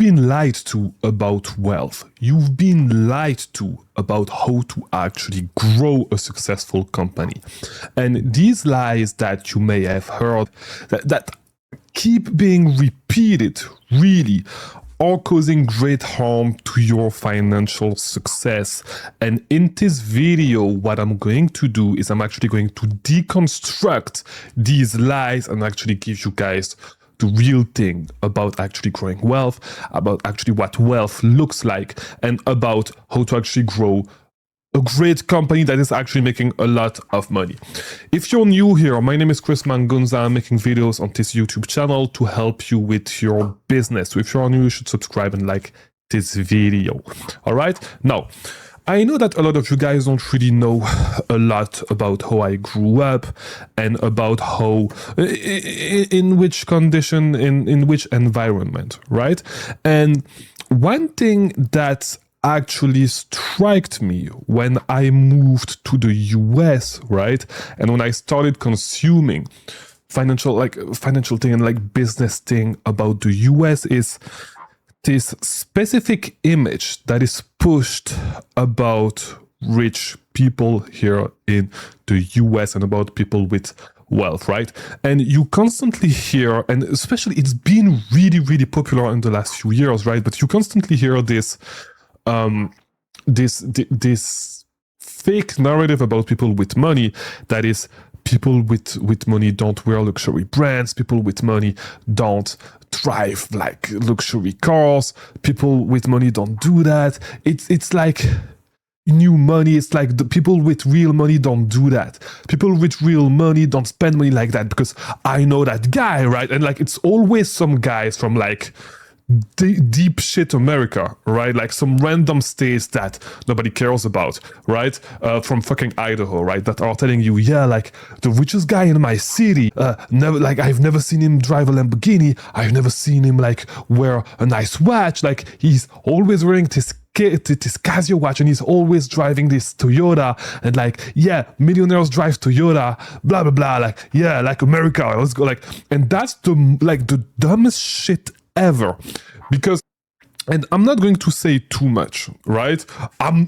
been lied to about wealth. You've been lied to about how to actually grow a successful company. And these lies that you may have heard that keep being repeated really are causing great harm to your financial success. And in this video, what I'm going to do is I'm actually going to deconstruct these lies and actually give you guys the real thing about actually growing wealth, about actually what wealth looks like, and about how to actually grow a great company that is actually making a lot of money. If you're new here, my name is Mangunza. I'm making videos on this YouTube channel to help you with your business. So if you're new, you should subscribe and like this video. All right. Now, I know that a lot of you guys don't really know a lot about how I grew up and about how, in which condition, in which environment, right? And one thing that actually struck me when I moved to the US, right? And when I started consuming financial thing and like business thing about the US is this specific image that is pushed about rich people here in the US and about people with wealth, right? And you constantly hear, and especially it's been really, really popular in the last few years, right? But you constantly hear this fake narrative about people with money that is people with money don't wear luxury brands, people with money don't drive like luxury cars, people with money don't do that. It's like new money. It's like the people with real money don't do that. People with real money don't spend money like that because I know that guy, right? And like it's always some guys from like deep shit America, right? Like some random states that nobody cares about, right? From fucking Idaho, right? That are telling you, yeah, like the richest guy in my city, never, like I've never seen him drive a Lamborghini. I've never seen him like wear a nice watch. Like he's always wearing this Casio watch and he's always driving this Toyota, and like, yeah, millionaires drive Toyota, blah blah blah, like, yeah, like America, let's go, like, and that's the dumbest shit ever. Because, and I'm not going to say too much, right? I'm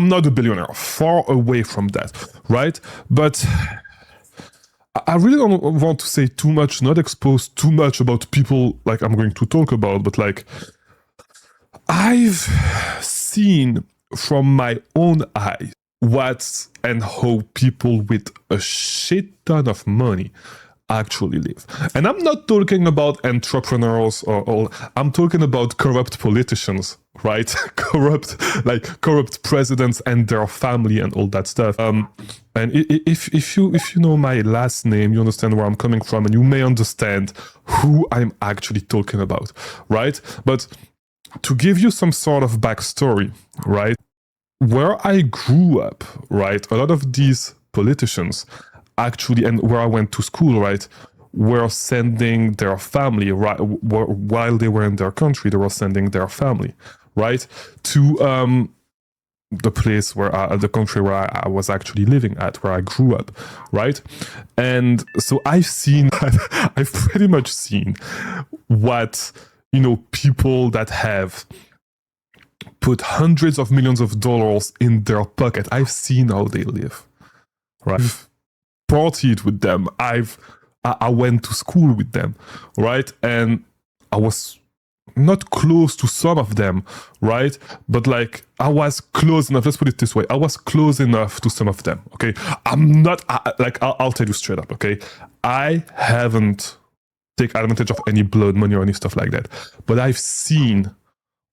not a billionaire, far away from that, right? But I really don't want to say too much, not expose too much about people like I'm going to talk about, but like I've seen from my own eyes what and how people with a shit ton of money actually live. And I'm not talking about entrepreneurs or I'm talking about corrupt politicians, right? corrupt presidents and their family and all that stuff. And if you know my last name, you understand where I'm coming from, and you may understand who I'm actually talking about, right? But to give you some sort of backstory, right? Where I grew up, right? A lot of these politicians actually, and where I went to school, right, were sending their family, right, while they were in their country, they were sending their family, right, to the place where the country where I was actually living at, where I grew up, right? And so I've pretty much seen what, you know, people that have put hundreds of millions of dollars in their pocket, I've seen how they live, right? Partied with them. I went to school with them, right? And I was not close to some of them, right? But like I was close enough. Let's put it this way: I was close enough to some of them. Okay, I'm not I'll tell you straight up. Okay, I haven't taken advantage of any blood money or any stuff like that, but I've seen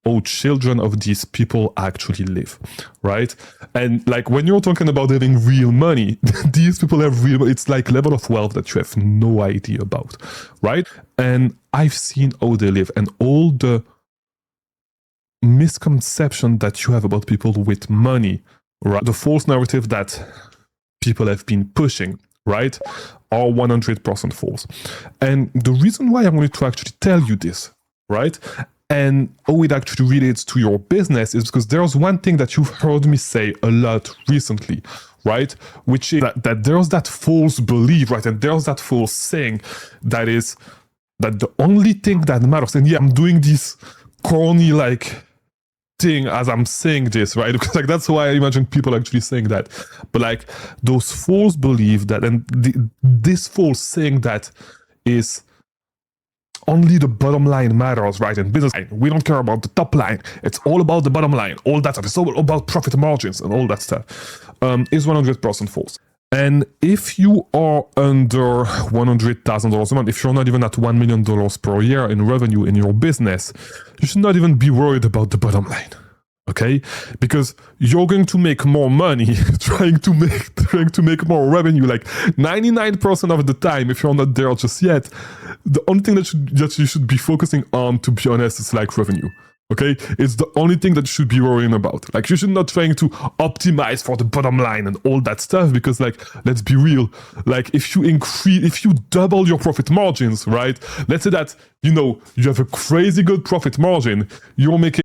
how children of these people actually live, right? And like when you're talking about having real money, these people have real money. It's like level of wealth that you have no idea about, right? And I've seen how they live and all the misconception that you have about people with money, right? The false narrative that people have been pushing, right, are 100% false. And the reason why I wanted to actually tell you this, right, and how it actually relates to your business is because there's one thing that you've heard me say a lot recently, right? Which is that there's that false belief, right? And there's that false saying that is that the only thing that matters, and yeah, I'm doing this corny like thing as I'm saying this, right? Because like that's why I imagine people actually saying that. But like those fools believe that, and this fool saying that is only the bottom line matters, right? In business, we don't care about the top line. It's all about the bottom line. All that stuff. It's all about profit margins and all that stuff. Is 100% false. And if you are under $100,000 a month, if you're not even at $1 million per year in revenue in your business, you should not even be worried about the bottom line. Okay, because you're going to make more money trying to make more revenue. Like 99% of the time, if you're not there just yet, the only thing that you should be focusing on, to be honest, is like revenue. Okay, it's the only thing that you should be worrying about. Like you should not trying to optimize for the bottom line and all that stuff, because like, let's be real, like if you double your profit margins, right? Let's say that, you know, you have a crazy good profit margin, you're making,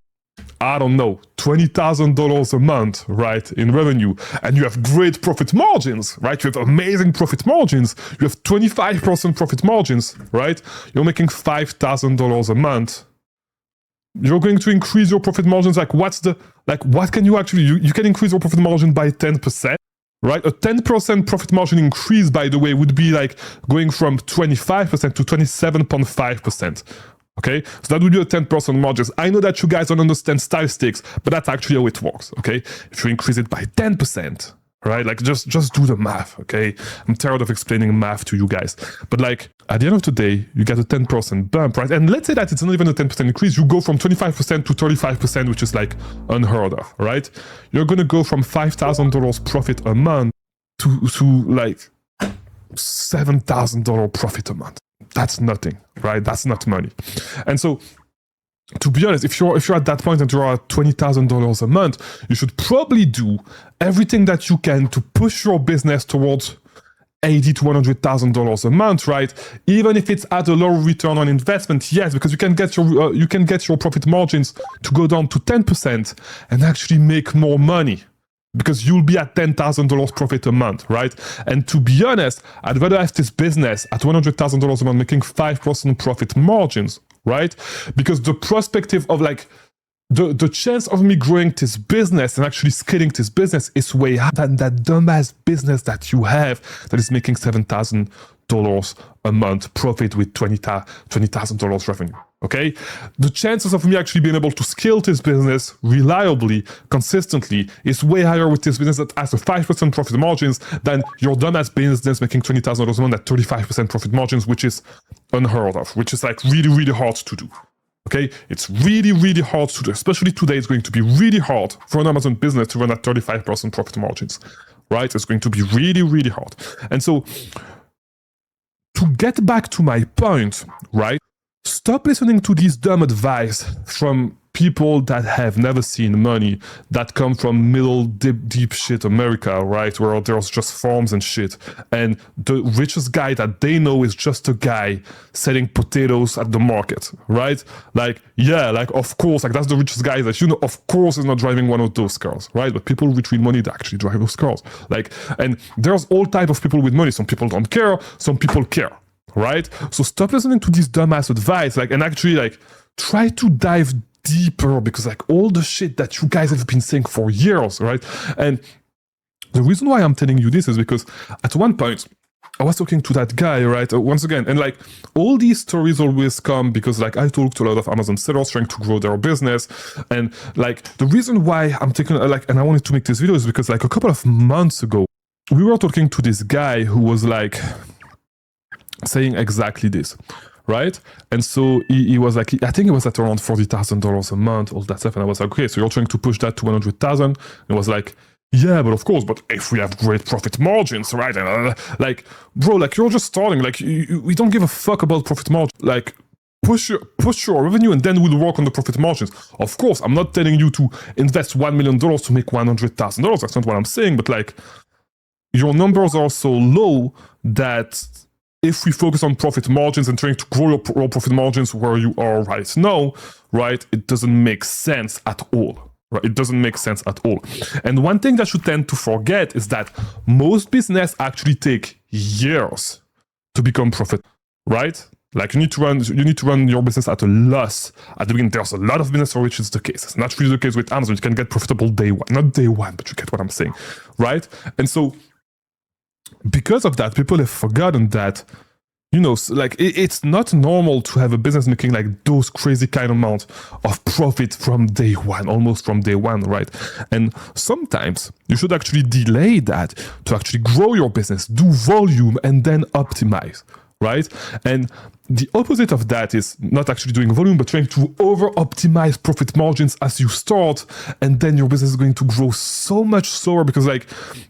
I don't know, $20,000 a month, right, in revenue, and you have great profit margins, right? You have amazing profit margins. You have 25% profit margins, right? You're making $5,000 a month. You're going to increase your profit margins. Like, what can you actually, you can increase your profit margin by 10%, right? A 10% profit margin increase, by the way, would be like going from 25% to 27.5%. Okay, so that would be a 10% margins. I know that you guys don't understand statistics, but that's actually how it works. Okay, if you increase it by 10%, right? Like just do the math. Okay, I'm tired of explaining math to you guys, but like at the end of the day, you get a 10% bump, right? And let's say that it's not even a 10% increase. You go from 25% to 35%, which is like unheard of, right? You're gonna go from $5,000 profit a month to like $7,000 profit a month. That's nothing, right? That's not money. And so, to be honest, if you're at that point and you're at $20,000 a month, you should probably do everything that you can to push your business towards $80,000 to $100,000 a month, right? Even if it's at a low return on investment, yes, because you can get your profit margins to go down to 10% and actually make more money, because you'll be at $10,000 profit a month, right? And to be honest, I'd rather have this business at $100,000 a month making 5% profit margins, right? Because the perspective of like, the chance of me growing this business and actually scaling this business is way higher than that dumbass business that you have that is making $7,000 a month profit with $20,000 revenue. Okay, the chances of me actually being able to scale this business reliably, consistently, is way higher with this business that has a 5% profit margins than your dumbass business making $20,000 a month at 35% profit margins, which is unheard of, which is like really, really hard to do. Okay, it's really, really hard to do, especially today. It's going to be really hard for an Amazon business to run at 35% profit margins, right? It's going to be really, really hard. And so, to get back to my point, right? Stop listening to this dumb advice from people that have never seen money, that come from middle deep shit America, right? Where there's just farms and shit. And the richest guy that they know is just a guy selling potatoes at the market, right? Like, yeah, like, of course, like that's the richest guy that you know, of course, is not driving one of those cars, right? But people with money that actually drive those cars. Like, and there's all type of people with money. Some people don't care, some people care. Right? So stop listening to this dumbass advice, like, and actually like try to dive deeper, because like all the shit that you guys have been saying for years, right? And the reason why I'm telling you this is because at one point I was talking to that guy, right? Once again, and like all these stories always come because like I talk to a lot of Amazon sellers trying to grow their business, and like the reason why I'm taking like, and I wanted to make this video is because like a couple of months ago we were talking to this guy who was like saying exactly this, right? And so he was like, I think it was at around $40,000 a month, all that stuff. And I was like, okay, so you're trying to push that to 100,000? And it was like, yeah, but of course, but if we have great profit margins, right? And like, bro, like you're just starting, like we don't give a fuck about profit margin. Like push your revenue and then we'll work on the profit margins. Of course, I'm not telling you to invest $1 million to make $100,000. That's not what I'm saying, but like your numbers are so low that if we focus on profit margins and trying to grow your profit margins where you are right now, right, it doesn't make sense at all. Right? It doesn't make sense at all. And one thing that you tend to forget is that most business actually take years to become profitable, right? Like you need to run your business at a loss at the beginning. There's a lot of business for which it's the case. It's not really the case with Amazon. You can get profitable day one, not day one, but you get what I'm saying, right? And so because of that, people have forgotten that, you know, like it's not normal to have a business making like those crazy kind of amount of profit from day one, almost from day one, right? And sometimes you should actually delay that to actually grow your business, do volume, and then optimize, right? And the opposite of that is not actually doing volume, but trying to over-optimize profit margins as you start, and then your business is going to grow so much slower because, like,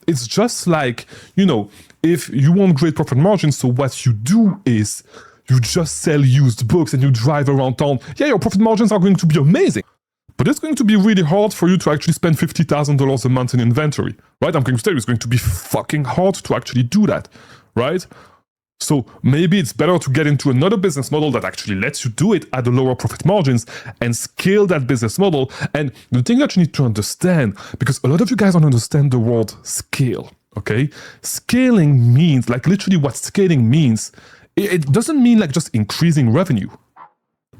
it's just like, you know, if you want great profit margins, so what you do is you just sell used books and you drive around town. Yeah, your profit margins are going to be amazing, but it's going to be really hard for you to actually spend $50,000 a month in inventory, right? I'm going to tell you, it's going to be fucking hard to actually do that, right? So maybe it's better to get into another business model that actually lets you do it at the lower profit margins and scale that business model. And the thing that you need to understand, because a lot of you guys don't understand the word scale, okay? Scaling means, like literally what scaling means, it doesn't mean like just increasing revenue,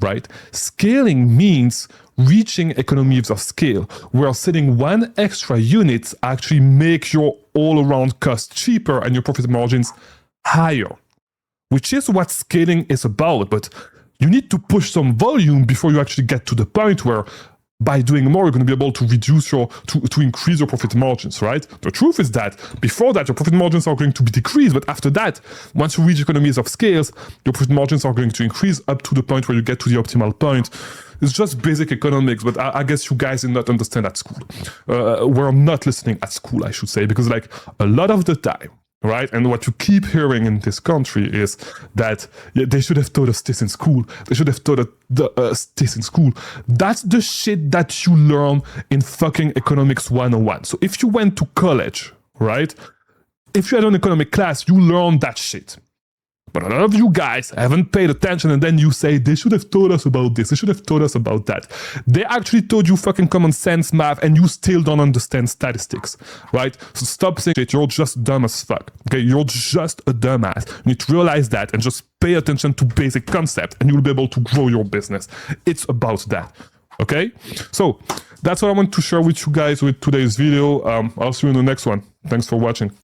right? Scaling means reaching economies of scale, where selling one extra unit actually make your all-around cost cheaper and your profit margins higher, which is what scaling is about. But you need to push some volume before you actually get to the point where by doing more, you're going to be able to reduce to increase your profit margins, right? The truth is that before that, your profit margins are going to be decreased. But after that, once you reach economies of scales, your profit margins are going to increase up to the point where you get to the optimal point. It's just basic economics, but I guess you guys did not understand at school. We're not listening at school, I should say, because like a lot of the time, right? And what you keep hearing in this country is that they should have taught us this in school. They should have taught us this in school. That's the shit that you learn in fucking economics 101. So if you went to college, right? If you had an economic class, you learn that shit. But a lot of you guys haven't paid attention, and then you say, they should have taught us about this, they should have taught us about that. They actually taught you fucking common sense math, and you still don't understand statistics, right? So stop saying shit, you're just dumb as fuck, okay? You're just a dumbass. You need to realize that and just pay attention to basic concepts, and you'll be able to grow your business. It's about that, okay? So that's what I want to share with you guys with today's video. I'll see you in the next one. Thanks for watching.